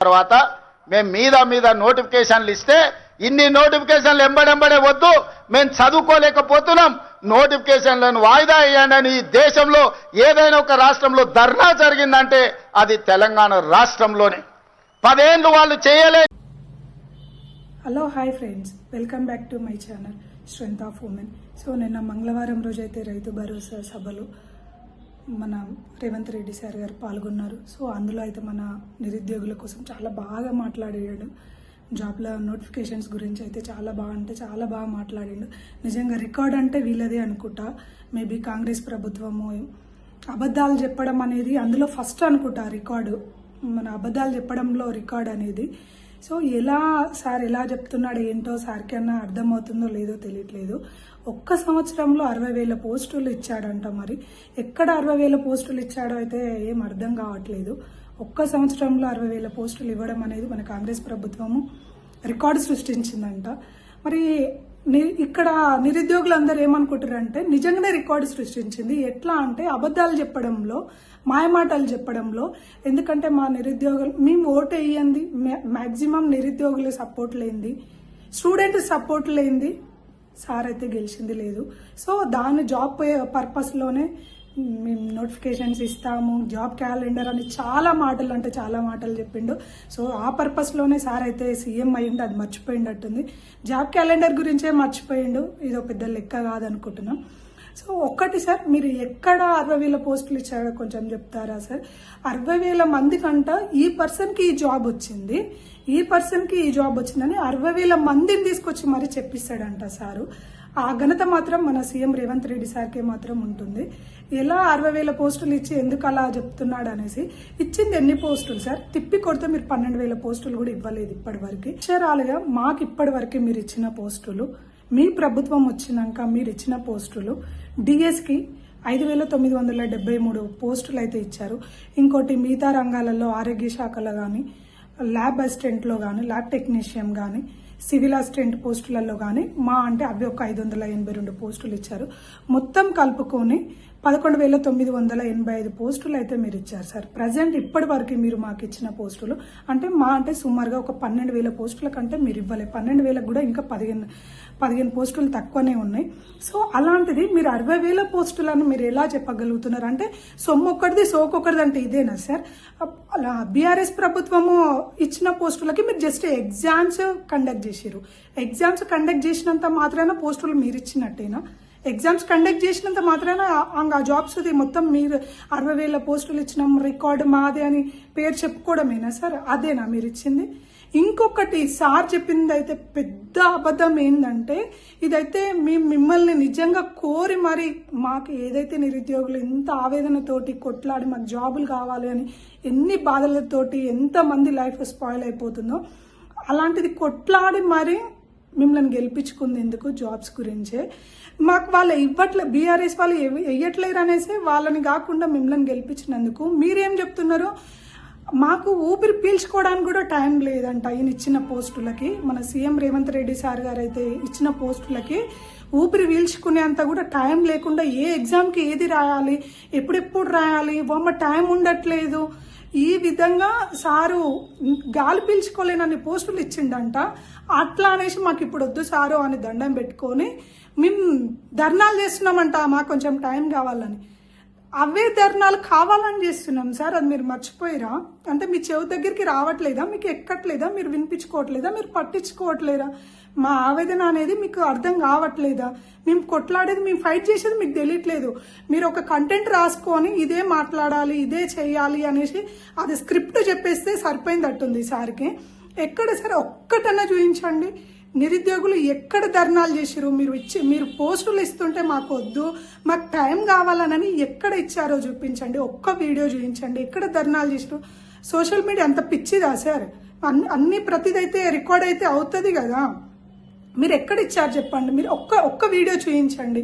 తర్వాత మేము మీద నోటిఫికేషన్లు ఇస్తే ఇన్ని నోటిఫికేషన్లు ఎంబడెంబడే వద్దు, మేము చదువుకోలేకపోతున్నాం, నోటిఫికేషన్లను వాయిదా వేయండి. ఈ దేశంలో ఏదైనా ఒక రాష్ట్రంలో ధర్నా జరిగిందంటే అది తెలంగాణ రాష్ట్రంలోనే. 10 ఏళ్ళు వాళ్ళు చేయలే. Hello hi friends, welcome back to my channel strength of women. So నిన్న మంగళవారం రోజైతే రైతు భరోసా సభలో మన రేవంత్ రెడ్డి సార్ గారు పాల్గొన్నారు. సో అందులో అయితే మన నిరుద్యోగుల కోసం చాలా బాగా మాట్లాడాడు. జాబ్ల నోటిఫికేషన్స్ గురించి అయితే చాలా బాగా మాట్లాడాడు. నిజంగా రికార్డ్ అంటే వీళ్ళదే అనుకుంటా. మేబీ కాంగ్రెస్ ప్రభుత్వము అబద్ధాలు చెప్పడం అనేది అందులో ఫస్ట్ అనుకుంటా రికార్డు, మన అబద్ధాలు చెప్పడంలో రికార్డ్ అనేది. సో సార్ ఎలా చెప్తున్నాడు ఏంటో సార్కి అన్నా అర్థమవుతుందో లేదో తెలియట్లేదు. ఒక్క సంవత్సరంలో 60,000 పోస్టులు ఇచ్చాడంట. మరి ఎక్కడ 60,000 పోస్టులు ఇచ్చాడో అయితే ఏం అర్థం కావట్లేదు. ఒక్క సంవత్సరంలో 60,000 పోస్టులు ఇవ్వడం అనేది మన కాంగ్రెస్ ప్రభుత్వము రికార్డు సృష్టించిందంట. మరి ఇక్కడ నిరుద్యోగులందరూ ఏమనుకుంటారంటే నిజంగానే రికార్డు సృష్టించింది. ఎట్లా అంటే అబద్ధాలు చెప్పడంలో, మాయమాటలు చెప్పడంలో. ఎందుకంటే మా నిరుద్యోగులు మేము ఓటు వేయండి, మ్యాక్సిమం నిరుద్యోగుల సపోర్ట్ లేనిది, స్టూడెంట్ సపోర్ట్ లేనిది సార్ అయితే గెలిచింది లేదు. సో దాని జాబ్ పర్పస్లోనే మేము నోటిఫికేషన్స్ ఇస్తాము, జాబ్ క్యాలెండర్ అని చాలా మాటలు చెప్పిండు. సో ఆ పర్పస్లోనే సార్ అయితే సీఎం అయ్యిండు. అది మర్చిపోయిండట్టుంది. జాబ్ క్యాలెండర్ గురించే మర్చిపోయిండు. ఇదో పెద్ద లెక్క కాదనుకుంటున్నాం. సో ఒక్కటి సార్, మీరు ఎక్కడ 60,000 పోస్టులు ఇచ్చారో కొంచెం చెప్తారా సార్? 60,000 మంది కంట ఈ పర్సన్కి ఈ జాబ్ వచ్చింది, ఈ పర్సన్కి ఈ జాబ్ వచ్చిందని 60,000 మందిని తీసుకొచ్చి మరి చెప్పిస్తాడంట సారు. ఆ ఘనత మాత్రం మన సీఎం రేవంత్ రెడ్డి సార్కే మాత్రం ఉంటుంది. ఎలా 60,000 పోస్టులు ఇచ్చి ఎందుకు అలా చెప్తున్నాడు అనేసి. ఇచ్చింది ఎన్ని పోస్టులు సార్? తిప్పి కొడితే మీరు 12,000 పోస్టులు కూడా ఇవ్వలేదు ఇప్పటి వరకు. అక్షరాలుగా మాకు ఇప్పటి వరకు మీరు ఇచ్చిన పోస్టులు, మీ ప్రభుత్వం వచ్చినాక మీరు ఇచ్చిన పోస్టులు, డిఎస్కి 5,973 పోస్టులు అయితే ఇచ్చారు. ఇంకోటి మిగతా రంగాలలో ఆరోగ్య శాఖలో కానీ, ల్యాబ్ అసిస్టెంట్లో కానీ, ల్యాబ్ టెక్నీషియన్ కానీ, సివిల్ అసిస్టెంట్ పోస్టులలో కానీ అంటే అవి ఒక 582 పోస్టులు ఇచ్చారు. మొత్తం కలుపుకొని 11,985 పోస్టులు అయితే మీరు ఇచ్చారు సార్. ప్రజెంట్ ఇప్పటి వరకు మీరు మాకు ఇచ్చిన పోస్టులు అంటే సుమారుగా ఒక 12,000 పోస్టుల కంటే మీరు ఇవ్వలే. 12,000 కూడా ఇంకా 15 పోస్టులు తక్కువనే ఉన్నాయి. సో అలాంటిది మీరు 60,000 పోస్టులను మీరు ఎలా చెప్పగలుగుతున్నారు? అంటే సొమ్మొక్కడిది సోకొక్కడిది అంటే ఇదేనా సార్? అలా బీఆర్ఎస్ ప్రభుత్వము ఇచ్చిన పోస్టులకి మీరు జస్ట్ ఎగ్జామ్స్ కండక్ట్ చేసారు. ఎగ్జామ్స్ కండక్ట్ చేసినంత మాత్రాన పోస్టులు మీరు ఇచ్చినట్టేనా? ఎగ్జామ్స్ కండక్ట్ చేసినంత మాత్రాన ఆ జాబ్స్ మొత్తం మీరు 60,000 పోస్టులు ఇచ్చినాం, రికార్డు మాదే అని పేరు చెప్పుకోవడమేనా సార్? అదేనా మీరు ఇచ్చింది? ఇంకొకటి సార్ చెప్పింది అయితే పెద్ద అబద్ధం ఏంటంటే, ఇదైతే మిమ్మల్ని నిజంగా కోరి మరి మాకు ఏదైతే నిరుద్యోగులు ఎంత ఆవేదనతోటి కొట్లాడి మాకు జాబులు కావాలి అని ఎన్ని బాధలతోటి ఎంతమంది లైఫ్ స్పాయిల్ అయిపోతుందో, అలాంటిది కొట్లాడి మరి మిమ్మల్ని గెలిపించుకుంది ఎందుకు? జాబ్స్ గురించే. మాకు వాళ్ళు బీఆర్ఎస్ వాళ్ళు వెయ్యట్లేరు అనేసి వాళ్ళని కాకుండా మిమ్మల్ని గెలిపించినందుకు మీరేం చెప్తున్నారు? మాకు ఊపిరి పీల్చుకోవడానికి కూడా టైం లేదంట ఈయన ఇచ్చిన పోస్టులకి. మన సీఎం రేవంత్ రెడ్డి సార్ గారు అయితే ఇచ్చిన పోస్టులకి ఊపిరి పీల్చుకునేంత కూడా టైం లేకుండా ఏ ఎగ్జామ్కి ఏది రాయాలి, ఎప్పుడెప్పుడు రాయాలి, టైం ఉండట్లేదు. ఈ విధంగా సారు గాలి పీల్చుకోలేనన్ని పోస్టులు ఇచ్చిండంట. అట్లా అనేసి మాకు ఇప్పుడు వద్దు సారు అని దండం పెట్టుకొని మేము ధర్నాలు చేస్తున్నామంట, మాకు కొంచెం టైం కావాలని. అవే ధర్నాలు కావాలని చేస్తున్నాం సార్. అది మీరు మర్చిపోయిరా? అంటే మీ చెవి దగ్గరికి రావట్లేదా? మీకు ఎక్కట్లేదా? మీరు వినిపించుకోవట్లేదా? మీరు పట్టించుకోవట్లేదా? మా ఆవేదన అనేది మీకు అర్థం కావట్లేదా? మేము కొట్లాడేది, మేము ఫైట్ చేసేది మీకు తెలియట్లేదు. మీరు ఒక కంటెంట్ రాసుకొని ఇదే మాట్లాడాలి, ఇదే చేయాలి అనేసి అది స్క్రిప్ట్ చెప్పేస్తే సరిపోయిందట్టుంది సార్కి. ఎక్కడ సార్ ఒక్కటన్నా చూపించండి. నిరుద్యోగులు ఎక్కడ ధర్నాలు చేసారు? మీరు పోస్టులు ఇస్తుంటే మాకు వద్దు, మాకు టైం కావాలని ఎక్కడ ఇచ్చారో చూపించండి. ఒక్క వీడియో చూపించండి. ఎక్కడ ధర్నాలు చేసారు? సోషల్ మీడియా అంత పిచ్చిదా సార్? అన్ని ప్రతిదైతే రికార్డ్ అయితే అవుతుంది కదా. మీరు ఎక్కడ ఇచ్చారు చెప్పండి. మీరు ఒక్క వీడియో చూపించండి.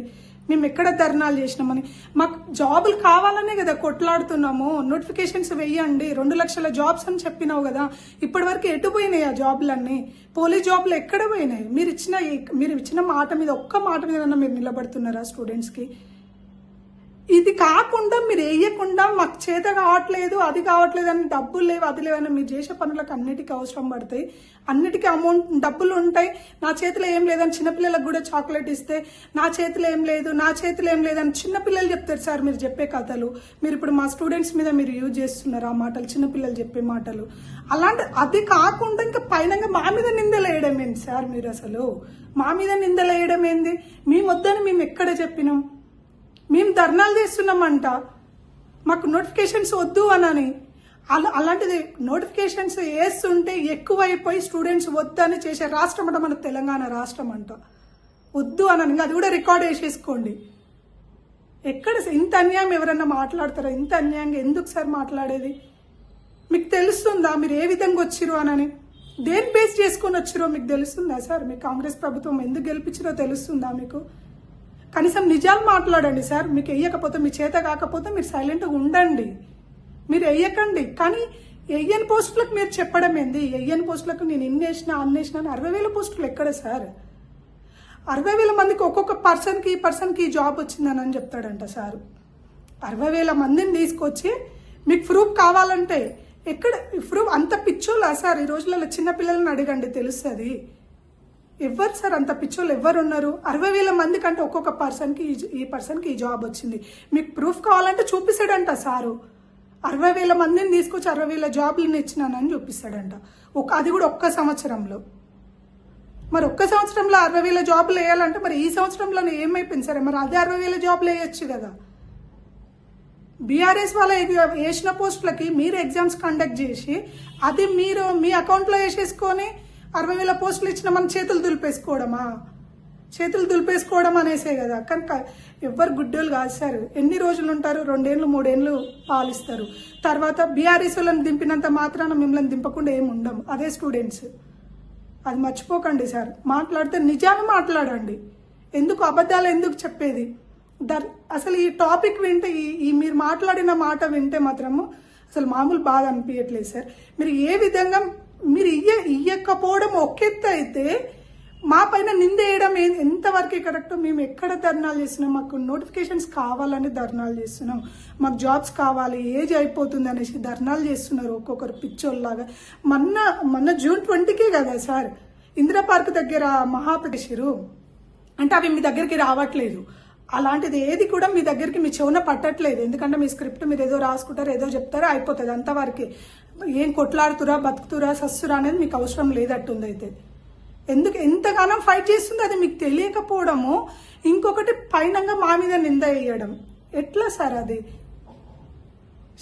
మేము ఎక్కడ ధర్నాలు చేసినామని. మాకు జాబులు కావాలనే కదా కొట్లాడుతున్నాము. నోటిఫికేషన్స్ వెయ్యండి, 2 లక్షల జాబ్స్ అని చెప్పినావు కదా. ఇప్పటి వరకు ఎటు పోయినాయి ఆ జాబులన్నీ? పోలీస్ జాబులు ఎక్కడ పోయినాయి? మీరు ఇచ్చిన మాట మీద ఒక్క మాట మీద మీరు నిలబడుతున్నారా స్టూడెంట్స్కి? ఇది కాకుండా మీరు వేయకుండా మాకు చేత కావట్లేదు, అది కావట్లేదు అని, డబ్బులు లేవు అది లేవని, మీరు చేసే పనులకు అన్నిటికీ అవసరం పడతాయి, అన్నిటికీ అమౌంట్ డబ్బులు ఉంటాయి. నా చేతిలో ఏం లేదని చిన్నపిల్లలకు కూడా చాక్లెట్ ఇస్తే నా చేతిలో ఏం లేదు, నా చేతిలో ఏం లేదని చిన్నపిల్లలు చెప్తారు సార్ మీరు చెప్పే కథలు. మీరు ఇప్పుడు మా స్టూడెంట్స్ మీద మీరు యూజ్ చేస్తున్నారు ఆ మాటలు, చిన్నపిల్లలు చెప్పే మాటలు. అలాంటి అది కాకుండా ఇంకా పైన మా మీద నిందలు వేయడం ఏంటి సార్ మీరు? అసలు మా మీద నిందలు వేయడం ఏంది? మేము వద్దని మేము ఎక్కడ చెప్పినాం? మేము ధర్నాలు చేస్తున్నామంట, మాకు నోటిఫికేషన్స్ వద్దు అని. అలాంటిది నోటిఫికేషన్స్ వేస్తుంటే ఎక్కువైపోయి స్టూడెంట్స్ వద్దని చేసే రాష్ట్రం అంట మన తెలంగాణ రాష్ట్రం అంట. వద్దు అని అది కూడా రికార్డ్ వేసేసుకోండి. ఎక్కడ ఇంత అన్యాయం ఎవరన్నా మాట్లాడతారా? ఇంత అన్యాయంగా ఎందుకు సార్ మాట్లాడేది? మీకు తెలుస్తుందా మీరు ఏ విధంగా వచ్చిరో అని? దేని బేస్ చేసుకొని వచ్చిరో మీకు తెలుస్తుందా సార్? మీ కాంగ్రెస్ ప్రభుత్వం ఎందుకు గెలిపించిరో తెలుస్తుందా మీకు? కనీసం నిజాలు మాట్లాడండి సార్. మీకు వేయకపోతే, మీ చేత కాకపోతే మీరు సైలెంట్గా ఉండండి, మీరు వేయకండి. కానీ వేయని పోస్టులకు మీరు చెప్పడం ఏంది? వేయని పోస్టులకు నేను ఇన్నేసినా అన్నేసినా 60,000 పోస్టులు ఎక్కడ సార్? 60,000 మందికి ఒక్కొక్క పర్సన్కి ఈ జాబ్ వచ్చిందని చెప్తాడంట సార్. 60,000 మందిని తీసుకొచ్చి మీకు ప్రూఫ్ కావాలంటే ఎక్కడ ప్రూఫ్? అంత పిచ్చోళ్ళా సార్? ఈ రోజులలో చిన్నపిల్లలను అడగండి తెలుస్తుంది. ఎవరు సార్ అంత పిచ్చోళ్ళు ఎవరు ఉన్నారు? 60,000 మంది కంటే ఒక్కొక్క పర్సన్కి ఈ పర్సన్కి ఈ జాబ్ వచ్చింది, మీకు ప్రూఫ్ కావాలంటే చూపిస్తాడంట సారు. 60,000 మందిని తీసుకొచ్చి 60,000 జాబ్లను ఇచ్చినానని చూపిస్తాడంట. అది కూడా ఒక్క సంవత్సరంలో. మరి ఒక్క సంవత్సరంలో 60,000 జాబులు వేయాలంటే మరి ఈ సంవత్సరంలో ఏమైపోయింది సరే? మరి అదే 60,000 జాబులు వేయచ్చు కదా. బీఆర్ఎస్ వాళ్ళ వేసిన పోస్టులకి మీరు ఎగ్జామ్స్ కండక్ట్ చేసి అది మీరు మీ అకౌంట్లో వేసేసుకొని 60,000 పోస్టులు ఇచ్చిన మనం చేతులు దులిపేసుకోవడమా? చేతులు దులిపేసుకోవడం అనేసే కదా. కనుక ఎవ్వరు గుడ్డోళ్ళు కాదు సార్. ఎన్ని రోజులు ఉంటారు? 2 ఏళ్ళు 3 ఏళ్ళు పాలిస్తారు. తర్వాత బీఆర్ఎస్ వాళ్ళని దింపినంత మాత్రాన మిమ్మల్ని దింపకుండా ఏమి ఉండము. అదే స్టూడెంట్స్, అది మర్చిపోకండి సార్. మాట్లాడితే నిజాలు మాట్లాడండి, ఎందుకు అబద్ధాలు ఎందుకు చెప్పేది? అసలు ఈ టాపిక్ వింటే, ఈ మీరు మాట్లాడిన మాట వింటే మాత్రము అసలు మామూలు బాధ అనిపించట్లేదు సార్. మీరు ఏ విధంగా మీరు ఇయ్యకపోవడం ఒకెత్త అయితే మా పైన నిందేయడం ఎంతవరకు కరెక్ట్? మేము ఎక్కడ ధర్నాలు చేస్తున్నాం? మాకు నోటిఫికేషన్స్ కావాలని ధర్నాలు చేస్తున్నాం, మాకు జాబ్స్ కావాలి, ఏజ్ అయిపోతుంది అనేసి ధర్నాలు చేస్తున్నారు ఒక్కొక్కరు పిచ్చోళ్ళలాగా. మొన్న June 20కే కదా సార్ ఇందిరా పార్క్ దగ్గర మహాప్రదేశరు అంటే అవి మీ దగ్గరికి రావట్లేదు. అలాంటిది ఏది కూడా మీ దగ్గరికి మీ చెవున పట్టట్లేదు. ఎందుకంటే మీ స్క్రిప్ట్ మీరు ఏదో రాసుకుంటారు, ఏదో చెప్తారో అయిపోతుంది అంతవరకు. ఏం కొట్లాడుతురా, బతుకుతురా, సస్తురా అనేది మీకు అవసరం లేదట్టుంది. అయితే ఎందుకు ఎంతగానో ఫైట్ చేస్తుంది అది మీకు తెలియకపోవడము. ఇంకొకటి పైనంగా మా మీద నింద వేయడం ఎట్లా సార్ అది?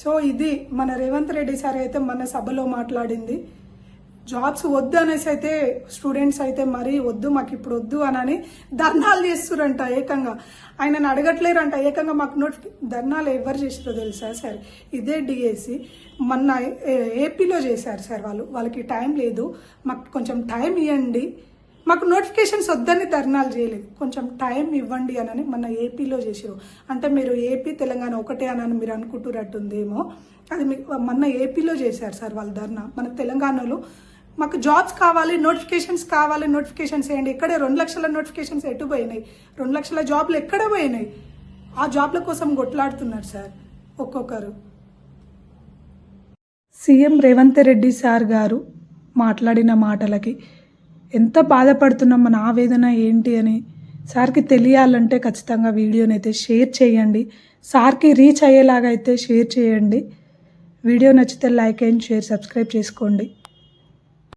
సో ఇది మన రేవంత్ రెడ్డి సార్ అయితే మన సభలో మాట్లాడింది. జాబ్స్ వద్దు అనేసి అయితే స్టూడెంట్స్ అయితే మరీ వద్దు, మాకు ఇప్పుడు వద్దు అని ధర్నాలు చేస్తురంట. ఏకంగా ఆయనను అడగట్లేరంట. ఏకంగా మాకు ధర్నాలు ఎవరు చేసారో తెలుసా సార్? ఇదే డిఎస్సి మొన్న ఏపీలో చేశారు సార్. వాళ్ళకి టైం లేదు, మాకు కొంచెం టైం ఇవ్వండి, మాకు నోటిఫికేషన్స్ వద్దని ధర్నాలు చేయలేదు, కొంచెం టైం ఇవ్వండి అని మన ఏపీలో చేసారు. అంటే మీరు ఏపీ తెలంగాణ ఒకటే అని మీరు అనుకుంటున్నట్టుందేమో. అది మీకు మొన్న ఏపీలో చేశారు సార్ వాళ్ళు ధర్నా. మన తెలంగాణలో మాకు జాబ్స్ కావాలి, నోటిఫికేషన్స్ కావాలి, నోటిఫికేషన్స్ వేయండి. ఇక్కడే 2 లక్షల నోటిఫికేషన్స్ ఎటు పోయినాయి? 2 లక్షల జాబ్లు ఎక్కడ పోయినాయి? ఆ జాబ్ల కోసం కొట్లాడుతున్నారు సార్ ఒక్కొక్కరు. సీఎం రేవంత్ రెడ్డి సార్ గారు మాట్లాడిన మాటలకి ఎంత బాధపడుతున్నాం, మన ఆవేదన ఏంటి అని సార్కి తెలియాలంటే ఖచ్చితంగా వీడియోని అయితే షేర్ చేయండి. సార్కి రీచ్ అయ్యేలాగా అయితే షేర్ చేయండి. వీడియో నచ్చితే లైక్ అండ్ షేర్, సబ్స్క్రైబ్ చేసుకోండి.